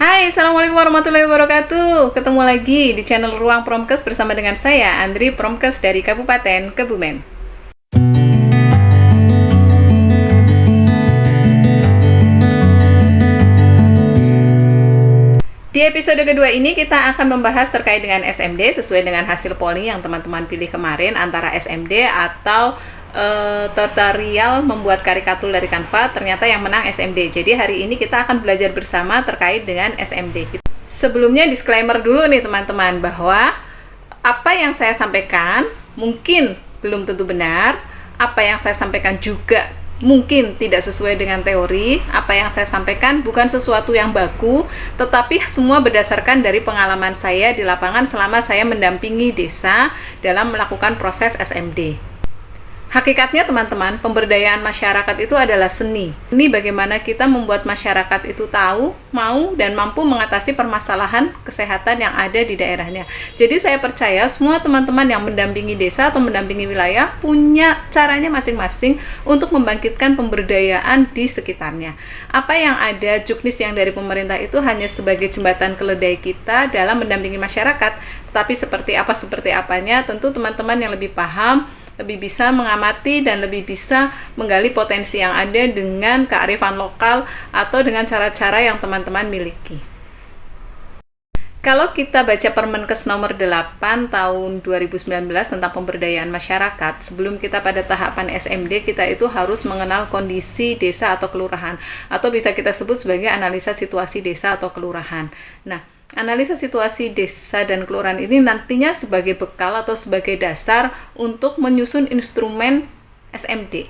Hai, Assalamualaikum warahmatullahi wabarakatuh. Ketemu lagi di channel Ruang Promkes bersama dengan saya, Andri Promkes dari Kabupaten Kebumen. Di episode kedua ini kita akan membahas terkait dengan SMD sesuai dengan hasil polling yang teman-teman pilih kemarin antara SMD atau tutorial membuat karikatur dari Canva. Ternyata yang menang SMD. Jadi hari ini kita akan belajar bersama terkait dengan SMD. Sebelumnya disclaimer dulu nih teman-teman bahwa apa yang saya sampaikan mungkin belum tentu benar, apa yang saya sampaikan juga mungkin tidak sesuai dengan teori. Apa yang saya sampaikan bukan sesuatu yang baku, tetapi semua berdasarkan dari pengalaman saya di lapangan selama saya mendampingi desa dalam melakukan proses SMD. Hakikatnya teman-teman, pemberdayaan masyarakat itu adalah seni. Ini bagaimana kita membuat masyarakat itu tahu, mau, dan mampu mengatasi permasalahan kesehatan yang ada di daerahnya. Jadi saya percaya semua teman-teman yang mendampingi desa atau mendampingi wilayah punya caranya masing-masing untuk membangkitkan pemberdayaan di sekitarnya. Apa yang ada juknis yang dari pemerintah itu hanya sebagai jembatan keledai kita dalam mendampingi masyarakat, tetapi seperti apanya tentu teman-teman yang lebih paham, lebih bisa mengamati dan lebih bisa menggali potensi yang ada dengan kearifan lokal atau dengan cara-cara yang teman-teman miliki. Kalau kita baca Permenkes nomor 8 tahun 2019 tentang pemberdayaan masyarakat, sebelum kita pada tahapan SMD, kita itu harus mengenal kondisi desa atau kelurahan, atau bisa kita sebut sebagai analisa situasi desa atau kelurahan. Nah, analisa situasi desa dan kelurahan ini nantinya sebagai bekal atau sebagai dasar untuk menyusun instrumen SMD.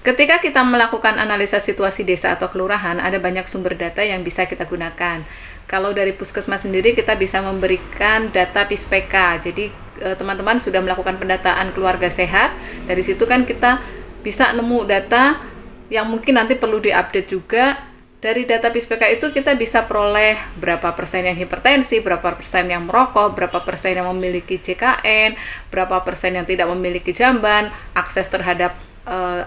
Ketika kita melakukan analisa situasi desa atau kelurahan, ada banyak sumber data yang bisa kita gunakan. Kalau dari Puskesmas sendiri, kita bisa memberikan data PISPK. Jadi teman-teman sudah melakukan pendataan keluarga sehat, dari situ kan kita bisa nemu data yang mungkin nanti perlu diupdate juga. Dari data PISPK itu kita bisa peroleh berapa persen yang hipertensi, berapa persen yang merokok, berapa persen yang memiliki JKN, berapa persen yang tidak memiliki jamban, akses terhadap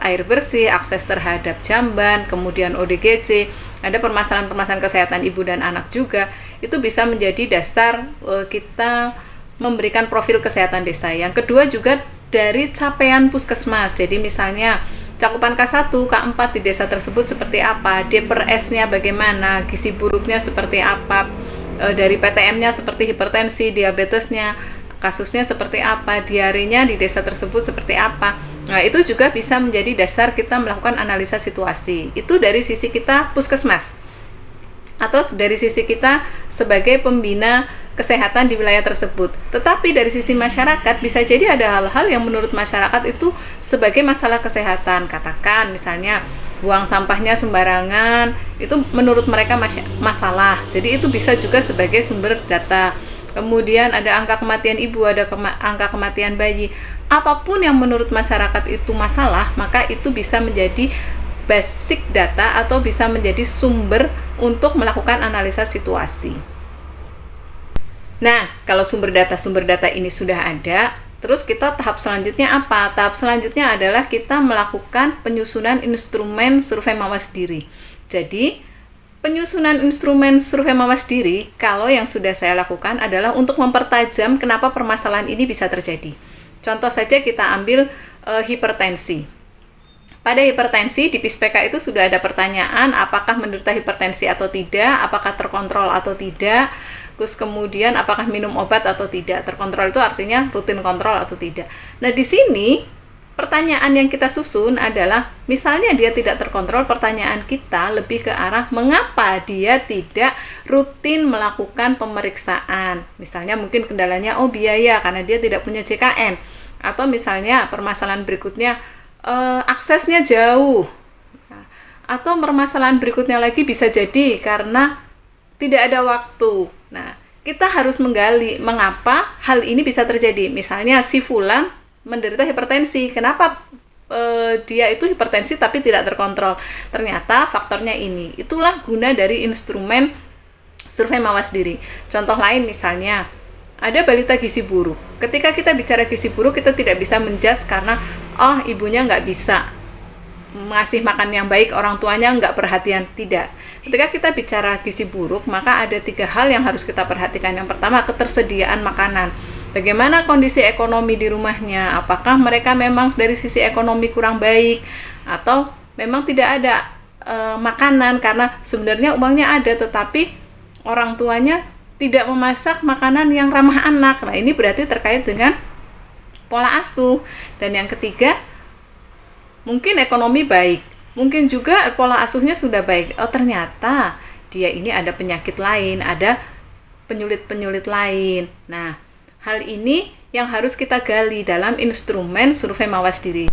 air bersih, akses terhadap jamban, kemudian ODGJ, ada permasalahan-permasalahan kesehatan ibu dan anak juga. Itu bisa menjadi dasar kita memberikan profil kesehatan desa. Yang kedua juga dari capaian puskesmas. Jadi misalnya cakupan K1, K4 di desa tersebut seperti apa, D/S-nya bagaimana, gizi buruknya seperti apa, dari PTM-nya seperti hipertensi, diabetesnya, kasusnya seperti apa, diarenya di desa tersebut seperti apa. Nah, itu juga bisa menjadi dasar kita melakukan analisa situasi. Itu dari sisi kita puskesmas, atau dari sisi kita sebagai pembina kesehatan di wilayah tersebut. Tetapi dari sisi masyarakat bisa jadi ada hal-hal yang menurut masyarakat itu sebagai masalah kesehatan. Katakan misalnya buang sampahnya sembarangan, itu menurut mereka masalah. Jadi itu bisa juga sebagai sumber data. Kemudian ada angka kematian ibu, ada angka kematian bayi. Apapun yang menurut masyarakat itu masalah, maka itu bisa menjadi basic data atau bisa menjadi sumber untuk melakukan analisa situasi. Nah, kalau sumber data ini sudah ada, terus kita tahap selanjutnya apa? Tahap selanjutnya adalah kita melakukan penyusunan instrumen survei mawas diri. Jadi, penyusunan instrumen survei mawas diri, kalau yang sudah saya lakukan adalah untuk mempertajam kenapa permasalahan ini bisa terjadi. Contoh saja kita ambil hipertensi. Pada hipertensi, di PISPK itu sudah ada pertanyaan apakah menderita hipertensi atau tidak, apakah terkontrol atau tidak, terus kemudian apakah minum obat atau tidak. Terkontrol itu artinya rutin kontrol atau tidak. Nah, di sini pertanyaan yang kita susun adalah, misalnya dia tidak terkontrol, pertanyaan kita lebih ke arah mengapa dia tidak rutin melakukan pemeriksaan. Misalnya mungkin kendalanya biaya karena dia tidak punya JKN. Atau misalnya permasalahan berikutnya, aksesnya jauh. Atau permasalahan berikutnya lagi bisa jadi karena tidak ada waktu. Nah, kita harus menggali mengapa hal ini bisa terjadi. Misalnya si fulan menderita hipertensi. Kenapa dia itu hipertensi tapi tidak terkontrol? Ternyata faktornya ini. Itulah guna dari instrumen survei mawas diri. Contoh lain misalnya, ada balita gizi buruk. Ketika kita bicara gizi buruk, kita tidak bisa menjudge karena ibunya nggak bisa ngasih makan yang baik, orang tuanya nggak perhatian. Tidak. Ketika kita bicara gizi buruk, maka ada 3 hal yang harus kita perhatikan. Yang pertama, ketersediaan makanan. Bagaimana kondisi ekonomi di rumahnya? Apakah mereka memang dari sisi ekonomi kurang baik, atau memang tidak ada makanan karena sebenarnya uangnya ada, tetapi orang tuanya tidak memasak makanan yang ramah anak. Nah, ini berarti terkait dengan pola asuh. Dan yang ketiga, mungkin ekonomi baik, mungkin juga pola asuhnya sudah baik. Oh, ternyata dia ini ada penyakit lain, ada penyulit-penyulit lain. Nah, hal ini yang harus kita gali dalam instrumen survei mawas diri.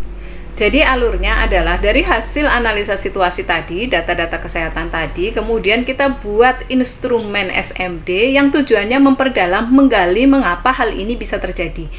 Jadi alurnya adalah dari hasil analisa situasi tadi, data-data kesehatan tadi, kemudian kita buat instrumen SMD yang tujuannya memperdalam, menggali mengapa hal ini bisa terjadi.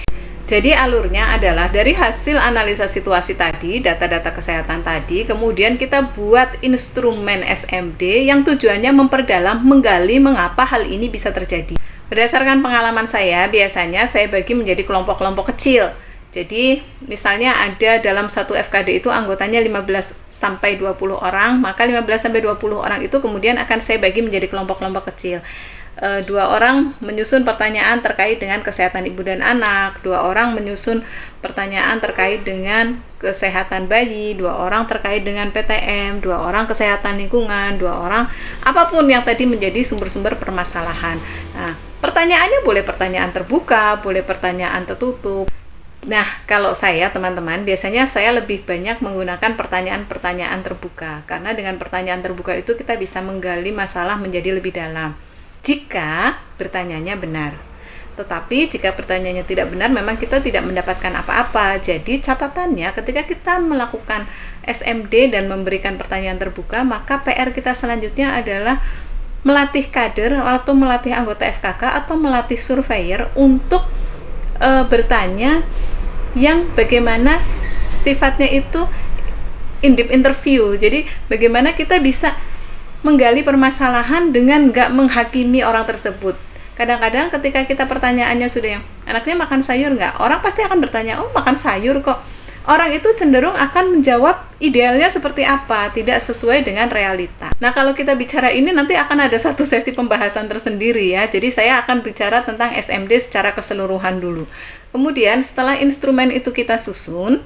Jadi alurnya adalah dari hasil analisa situasi tadi, data-data kesehatan tadi, kemudian kita buat instrumen SMD yang tujuannya memperdalam, menggali mengapa hal ini bisa terjadi. Berdasarkan pengalaman saya, biasanya saya bagi menjadi kelompok-kelompok kecil. Jadi misalnya ada dalam satu FKD itu anggotanya 15-20 orang, maka 15-20 orang itu kemudian akan saya bagi menjadi kelompok-kelompok kecil. 2 orang menyusun pertanyaan terkait dengan kesehatan ibu dan anak, 2 orang menyusun pertanyaan terkait dengan kesehatan bayi, 2 orang terkait dengan PTM, 2 orang kesehatan lingkungan, 2 orang apapun yang tadi menjadi sumber-sumber permasalahan. Nah, pertanyaannya boleh pertanyaan terbuka, boleh pertanyaan tertutup. Nah, kalau saya, teman-teman, biasanya saya lebih banyak menggunakan pertanyaan-pertanyaan terbuka, karena dengan pertanyaan terbuka itu kita bisa menggali masalah menjadi lebih dalam jika bertanyanya benar. Tetapi jika pertanyaannya tidak benar, memang kita tidak mendapatkan apa-apa. Jadi catatannya ketika kita melakukan SMD dan memberikan pertanyaan terbuka, maka PR kita selanjutnya adalah melatih kader atau melatih anggota FKK atau melatih surveyor untuk bertanya yang bagaimana sifatnya itu in-depth interview. Jadi bagaimana kita bisa menggali permasalahan dengan nggak menghakimi orang tersebut. Kadang-kadang ketika kita pertanyaannya sudah yang anaknya makan sayur nggak, orang pasti akan bertanya, oh makan sayur kok. Orang itu cenderung akan menjawab idealnya seperti apa, tidak sesuai dengan realita. Nah, kalau kita bicara ini nanti akan ada satu sesi pembahasan tersendiri ya. Jadi saya akan bicara tentang SMD secara keseluruhan dulu. Kemudian setelah instrumen itu kita susun,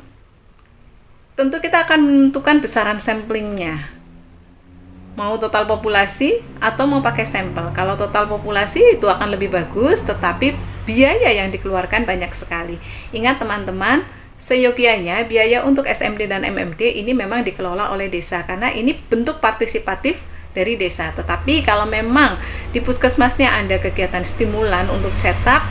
tentu kita akan menentukan besaran samplingnya. Mau total populasi atau mau pakai sampel. Kalau total populasi itu akan lebih bagus, tetapi biaya yang dikeluarkan banyak sekali. Ingat teman-teman, seyogianya biaya untuk SMD dan MMD ini memang dikelola oleh desa, karena ini bentuk partisipatif dari desa. Tetapi kalau memang di puskesmasnya ada kegiatan stimulan untuk cetak,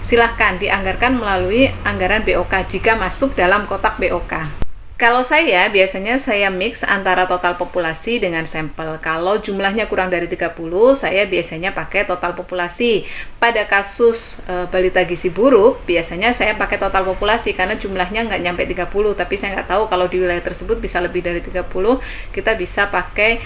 silahkan dianggarkan melalui anggaran BOK jika masuk dalam kotak BOK. Kalau saya, biasanya saya mix antara total populasi dengan sampel. Kalau jumlahnya kurang dari 30, saya biasanya pakai total populasi. Pada kasus balita gizi buruk, biasanya saya pakai total populasi karena jumlahnya nggak nyampe 30, tapi saya nggak tahu kalau di wilayah tersebut bisa lebih dari 30, kita bisa pakai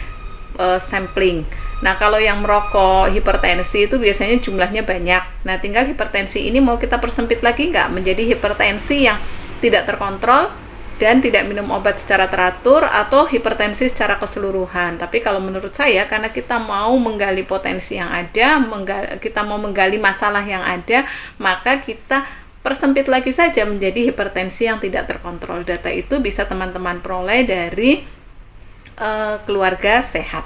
sampling. Nah, kalau yang merokok, hipertensi itu biasanya jumlahnya banyak. Nah, tinggal hipertensi ini mau kita persempit lagi nggak menjadi hipertensi yang tidak terkontrol dan tidak minum obat secara teratur, atau hipertensi secara keseluruhan. Tapi kalau menurut saya, karena kita mau menggali potensi yang ada, kita mau menggali masalah yang ada, maka kita persempit lagi saja menjadi hipertensi yang tidak terkontrol. Data itu bisa teman-teman peroleh dari keluarga sehat.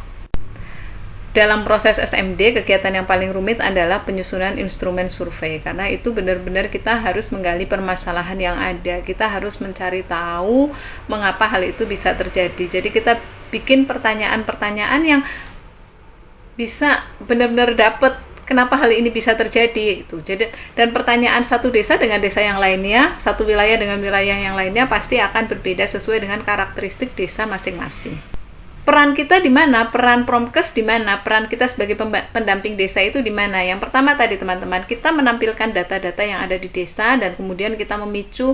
Dalam proses SMD, kegiatan yang paling rumit adalah penyusunan instrumen survei, karena itu benar-benar kita harus menggali permasalahan yang ada. Kita harus mencari tahu mengapa hal itu bisa terjadi. Jadi kita bikin pertanyaan-pertanyaan yang bisa benar-benar dapat kenapa hal ini bisa terjadi gitu. Jadi, dan pertanyaan satu desa dengan desa yang lainnya, satu wilayah dengan wilayah yang lainnya pasti akan berbeda sesuai dengan karakteristik desa masing-masing. Peran kita di mana? Peran Promkes di mana? Peran kita sebagai pendamping desa itu di mana? Yang pertama tadi teman-teman, kita menampilkan data-data yang ada di desa dan kemudian kita memicu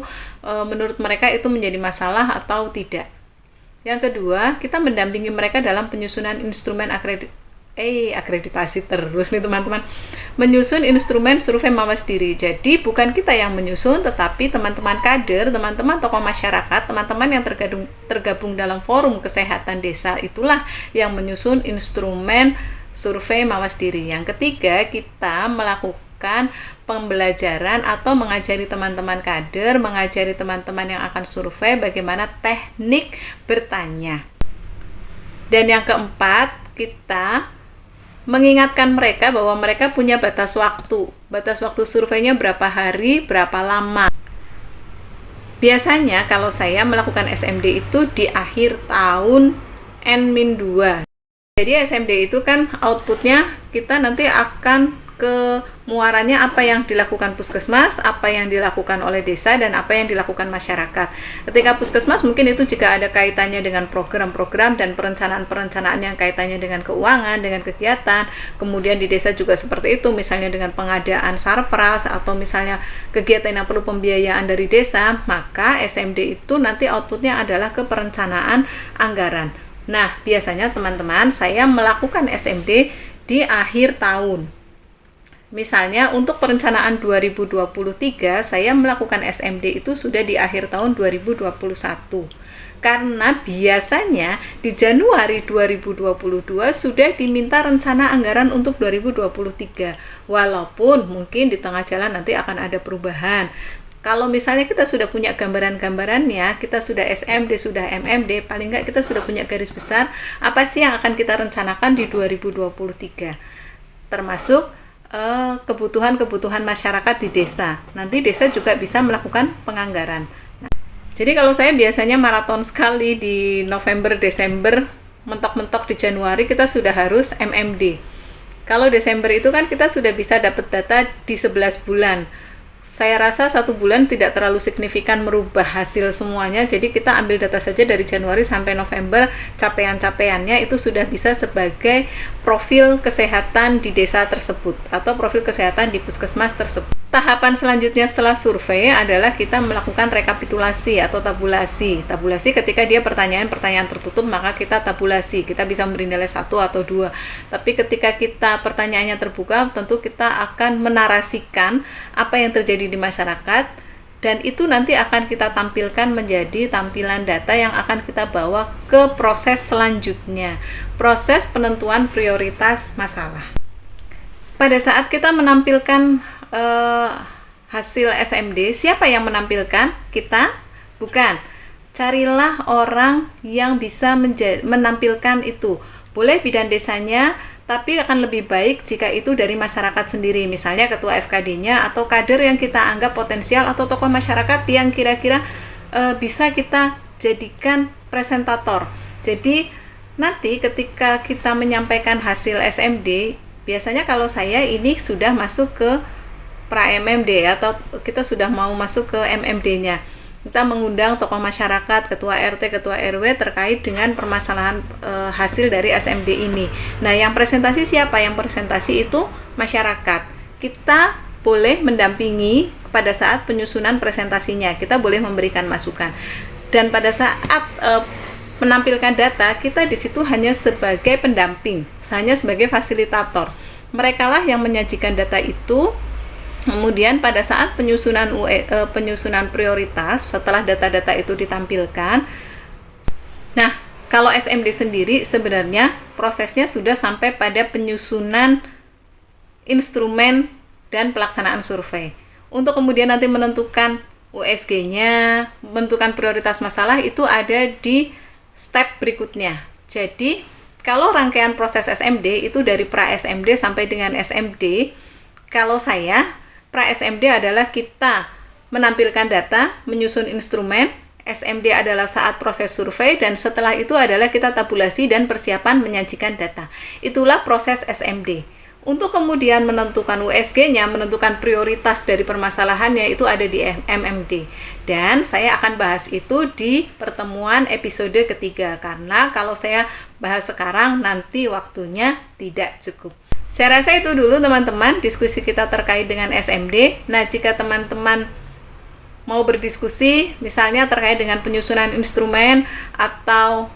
menurut mereka itu menjadi masalah atau tidak. Yang kedua, kita mendampingi mereka dalam penyusunan instrumen akreditasi terus nih teman-teman, menyusun instrumen survei mawas diri. Jadi bukan kita yang menyusun, tetapi teman-teman kader, teman-teman tokoh masyarakat, teman-teman yang tergabung dalam forum kesehatan desa itulah yang menyusun instrumen survei mawas diri. Yang ketiga, kita melakukan pembelajaran atau mengajari teman-teman kader, mengajari teman-teman yang akan survei bagaimana teknik bertanya. Dan yang keempat, kita mengingatkan mereka bahwa mereka punya batas waktu. Batas waktu surveinya berapa hari, berapa lama. Biasanya kalau saya melakukan SMD itu di akhir tahun N-2. Jadi SMD itu kan outputnya kita nanti akan ke muaranya apa yang dilakukan puskesmas, apa yang dilakukan oleh desa, dan apa yang dilakukan masyarakat. Ketika puskesmas mungkin itu jika ada kaitannya dengan program-program dan perencanaan-perencanaan yang kaitannya dengan keuangan, dengan kegiatan. Kemudian di desa juga seperti itu, misalnya dengan pengadaan sarpras atau misalnya kegiatan yang perlu pembiayaan dari desa, maka SMD itu nanti outputnya adalah ke perencanaan anggaran. Nah, biasanya teman-teman saya melakukan SMD di akhir tahun. Misalnya untuk perencanaan 2023 saya melakukan SMD itu sudah di akhir tahun 2021. Karena biasanya di Januari 2022 sudah diminta rencana anggaran untuk 2023. Walaupun mungkin di tengah jalan nanti akan ada perubahan. Kalau misalnya kita sudah punya gambaran-gambarannya, kita sudah SMD, sudah MMD, paling nggak kita sudah punya garis besar apa sih yang akan kita rencanakan di 2023. Termasuk kebutuhan-kebutuhan masyarakat di desa. Nanti desa juga bisa melakukan penganggaran. Nah, jadi kalau saya biasanya maraton sekali di November, Desember, mentok-mentok di Januari kita sudah harus MMD. Kalau Desember itu kan kita sudah bisa dapat data di 11 bulan. Saya rasa 1 bulan tidak terlalu signifikan merubah hasil semuanya, jadi kita ambil data saja dari Januari sampai November, capaian-capaiannya itu sudah bisa sebagai profil kesehatan di desa tersebut atau profil kesehatan di puskesmas tersebut. Tahapan selanjutnya setelah survei adalah kita melakukan rekapitulasi atau tabulasi. Tabulasi ketika dia pertanyaan-pertanyaan tertutup, maka kita tabulasi. Kita bisa memberi nilai 1 atau 2. Tapi ketika kita pertanyaannya terbuka, tentu kita akan menarasikan apa yang terjadi di masyarakat, dan itu nanti akan kita tampilkan menjadi tampilan data yang akan kita bawa ke proses selanjutnya, proses penentuan prioritas masalah. Pada saat kita menampilkan hasil SMD, siapa yang menampilkan? Kita? Bukan. Carilah orang yang bisa menampilkan itu. Boleh bidan desanya, tapi akan lebih baik jika itu dari masyarakat sendiri, misalnya ketua FKD-nya atau kader yang kita anggap potensial atau tokoh masyarakat yang kira-kira bisa kita jadikan presentator. Jadi nanti ketika kita menyampaikan hasil SMD, biasanya kalau saya ini sudah masuk ke pra-MMD atau kita sudah mau masuk ke MMD-nya. Kita mengundang tokoh masyarakat, ketua RT, ketua RW terkait dengan permasalahan hasil dari SMD ini. Nah, yang presentasi siapa? Yang presentasi itu masyarakat. Kita boleh mendampingi pada saat penyusunan presentasinya. Kita boleh memberikan masukan. Dan pada saat menampilkan data, kita di situ hanya sebagai pendamping, hanya sebagai fasilitator. Merekalah yang menyajikan data itu. Kemudian pada saat penyusunan prioritas, setelah data-data itu ditampilkan, nah kalau SMD sendiri sebenarnya prosesnya sudah sampai pada penyusunan instrumen dan pelaksanaan survei. Untuk kemudian nanti menentukan USG-nya, menentukan prioritas masalah itu ada di step berikutnya. Jadi kalau rangkaian proses SMD itu dari pra-SMD sampai dengan SMD, kalau saya pra-SMD adalah kita menampilkan data, menyusun instrumen, SMD adalah saat proses survei, dan setelah itu adalah kita tabulasi dan persiapan menyajikan data. Itulah proses SMD. Untuk kemudian menentukan USG-nya, menentukan prioritas dari permasalahannya itu ada di MMD. Dan saya akan bahas itu di pertemuan episode ketiga, karena kalau saya bahas sekarang nanti waktunya tidak cukup. Saya rasa itu dulu teman-teman diskusi kita terkait dengan SMD. Nah, jika teman-teman mau berdiskusi misalnya terkait dengan penyusunan instrumen atau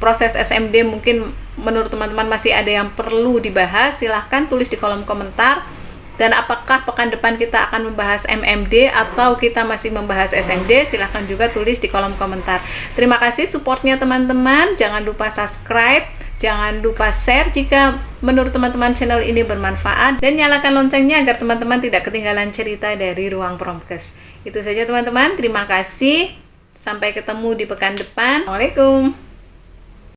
proses SMD mungkin menurut teman-teman masih ada yang perlu dibahas, silahkan tulis di kolom komentar. Dan apakah pekan depan kita akan membahas MMD atau kita masih membahas SMD, silahkan juga tulis di kolom komentar. Terima kasih supportnya teman-teman, jangan lupa subscribe, jangan lupa share jika menurut teman-teman channel ini bermanfaat, dan nyalakan loncengnya agar teman-teman tidak ketinggalan cerita dari Ruang Promkes. Itu saja teman-teman, terima kasih, sampai ketemu di pekan depan. Assalamualaikum.